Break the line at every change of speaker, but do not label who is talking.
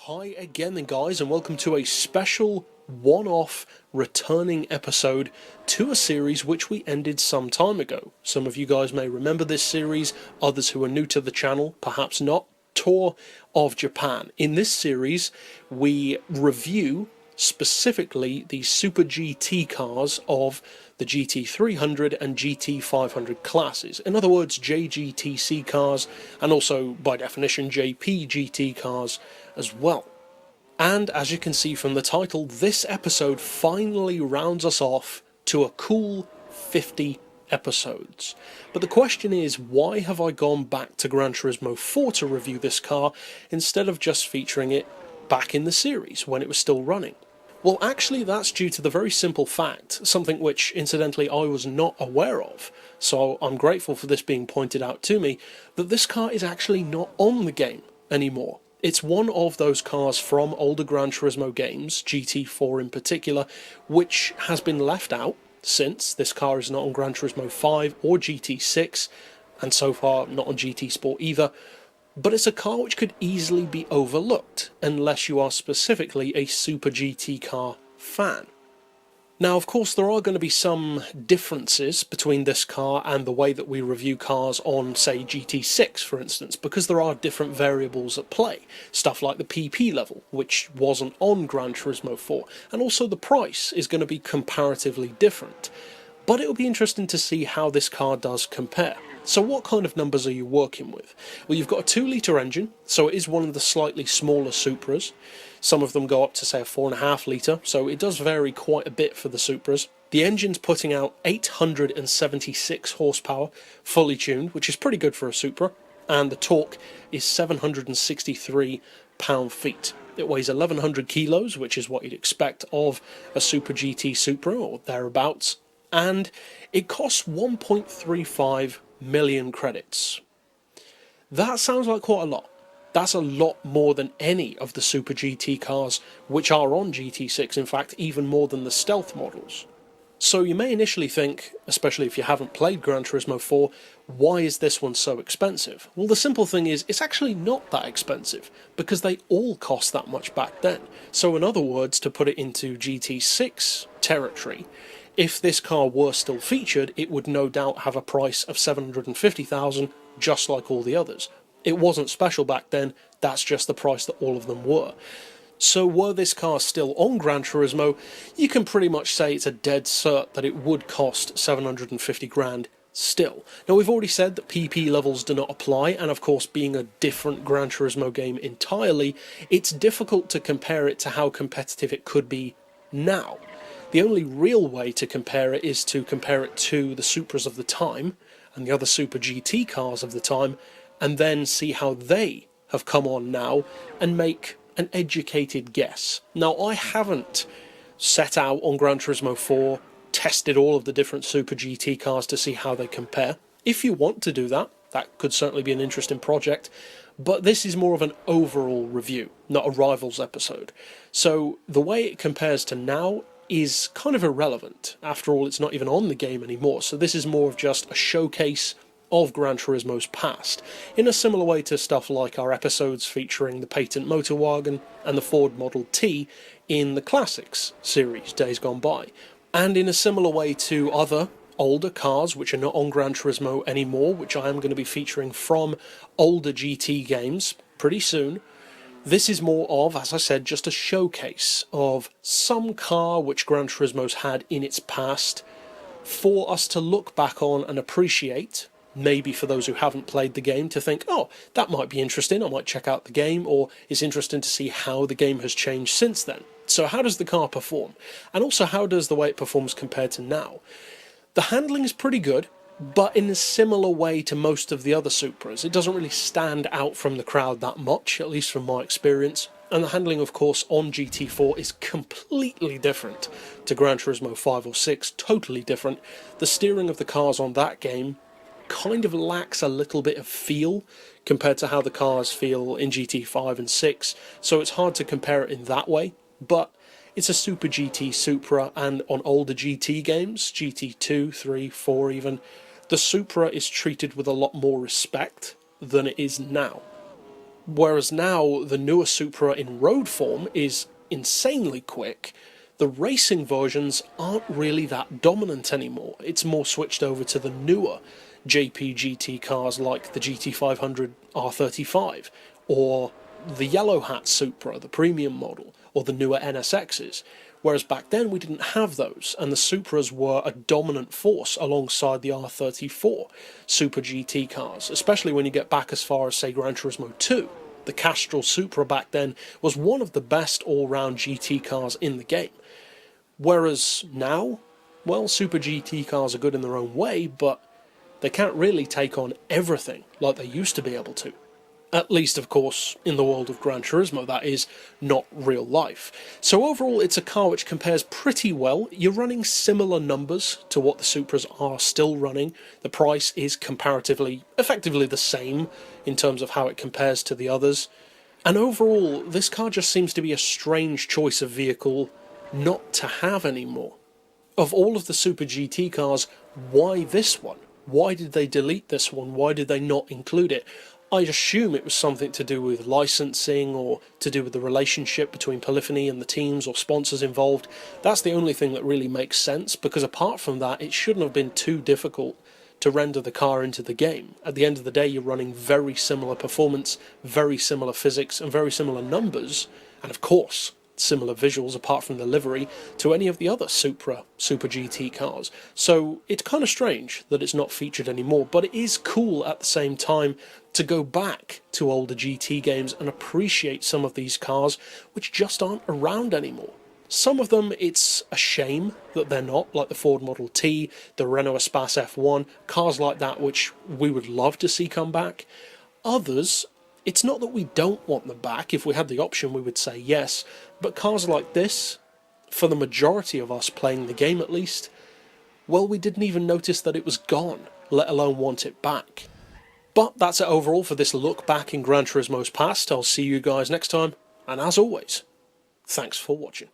Hi again then guys, and welcome to a special one-off returning episode to a series which we ended some time ago. Some of you guys may remember this series, others who are new to the channel perhaps not. Tour of Japan. In this series we review specifically the Super GT cars of the GT300 and GT500 classes. In other words, JGTC cars, and also by definition JPGT cars as well. And as you can see from the title, this episode finally rounds us off to a cool 50 episodes. But the question is, why have I gone back to Gran Turismo 4 to review this car instead of just featuring it back in the series when it was still running? Well, actually that's due to the very simple fact, something which incidentally I was not aware of, so I'm grateful for this being pointed out to me, that this car is actually not on the game anymore. It's one of those cars from older Gran Turismo games, GT4 in particular, which has been left out since this car is not on Gran Turismo 5 or GT6, and so far not on GT Sport either. But it's a car which could easily be overlooked, unless you are specifically a Super GT car fan. Now, of course, there are going to be some differences between this car and the way that we review cars on, say, GT6, for instance, because there are different variables at play. Stuff like the PP level, which wasn't on Gran Turismo 4, and also the price is going to be comparatively different. But it'll be interesting to see how this car does compare. So what kind of numbers are you working with? Well, you've got a 2-litre engine, so it is one of the slightly smaller Supras. Some of them go up to, say, a 4.5 litre, so it does vary quite a bit for the Supras. The engine's putting out 876 horsepower, fully tuned, which is pretty good for a Supra, and the torque is 763 pound-feet. It weighs 1100 kilos, which is what you'd expect of a Super GT Supra, or thereabouts, and it costs 1.35 million credits. That sounds like quite a lot. That's a lot more than any of the Super GT cars which are on GT6, in fact even more than the stealth models. So you may initially think, especially if you haven't played Gran Turismo 4, why is this one so expensive? Well, the simple thing is, it's actually not that expensive, because they all cost that much back then. So in other words, to put it into GT6 territory, if this car were still featured, it would no doubt have a price of $750,000, just like all the others. It wasn't special back then, that's just the price that all of them were. So were this car still on Gran Turismo, you can pretty much say it's a dead cert that it would cost 750 grand still. Now, we've already said that PP levels do not apply, and of course being a different Gran Turismo game entirely, it's difficult to compare it to how competitive it could be now. The only real way to compare it is to compare it to the Supras of the time and the other Super GT cars of the time, and then see how they have come on now and make an educated guess. Now, I haven't set out on Gran Turismo 4, tested all of the different Super GT cars to see how they compare. If you want to do that, that could certainly be an interesting project, but this is more of an overall review, not a Rivals episode. So the way it compares to now is kind of irrelevant. After all, it's not even on the game anymore, so this is more of just a showcase of Gran Turismo's past, in a similar way to stuff like our episodes featuring the Patent Motorwagen and the Ford Model T in the Classics series, Days Gone By, and in a similar way to other older cars which are not on Gran Turismo anymore, which I am going to be featuring from older GT games pretty soon. This is more of, as I said, just a showcase of some car which Gran Turismo's had in its past for us to look back on and appreciate. Maybe for those who haven't played the game to think, oh, that might be interesting, I might check out the game, or it's interesting to see how the game has changed since then. So how does the car perform? And also, how does the way it performs compared to now? The handling is pretty good, but in a similar way to most of the other Supras. It doesn't really stand out from the crowd that much, at least from my experience. And the handling, of course, on GT4 is completely different to Gran Turismo 5 or 6, totally different. The steering of the cars on that game kind of lacks a little bit of feel compared to how the cars feel in GT5 and 6, so it's hard to compare it in that way, but it's a Super GT Supra, and on older GT games, GT2, 3, 4 even, the Supra is treated with a lot more respect than it is now. Whereas now the newer Supra in road form is insanely quick, the racing versions aren't really that dominant anymore. It's more switched over to the newer JPGT cars like the GT500 R35, or the yellow hat Supra, the premium model, or the newer NSXs. Whereas back then we didn't have those, and the Supras were a dominant force alongside the R34 Super GT cars, especially when you get back as far as, say, Gran Turismo 2. The Castrol Supra back then was one of the best all-round GT cars in the game. Whereas now, well, Super GT cars are good in their own way, but they can't really take on everything like they used to be able to. At least, of course, in the world of Gran Turismo, that is not real life. So overall, it's a car which compares pretty well. You're running similar numbers to what the Supras are still running. The price is comparatively, effectively the same in terms of how it compares to the others. And overall, this car just seems to be a strange choice of vehicle not to have anymore. Of all of the Super GT cars, why this one? Why did they delete this one? Why did they not include it? I assume it was something to do with licensing or to do with the relationship between Polyphony and the teams or sponsors involved. That's the only thing that really makes sense, because apart from that, it shouldn't have been too difficult to render the car into the game. At the end of the day, you're running very similar performance, very similar physics, and very similar numbers, and of course, similar visuals apart from the livery to any of the other Super GT cars. So it's kind of strange that it's not featured anymore, but it is cool at the same time to go back to older GT games and appreciate some of these cars which just aren't around anymore. Some of them it's a shame that they're not, like the Ford Model T, the Renault Espace F1, cars like that which we would love to see come back. Others, it's not that we don't want them back. If we had the option, we would say yes. But cars like this, for the majority of us playing the game at least, well, we didn't even notice that it was gone, let alone want it back. But that's it overall for this look back in Gran Turismo's past. I'll see you guys next time, and as always, thanks for watching.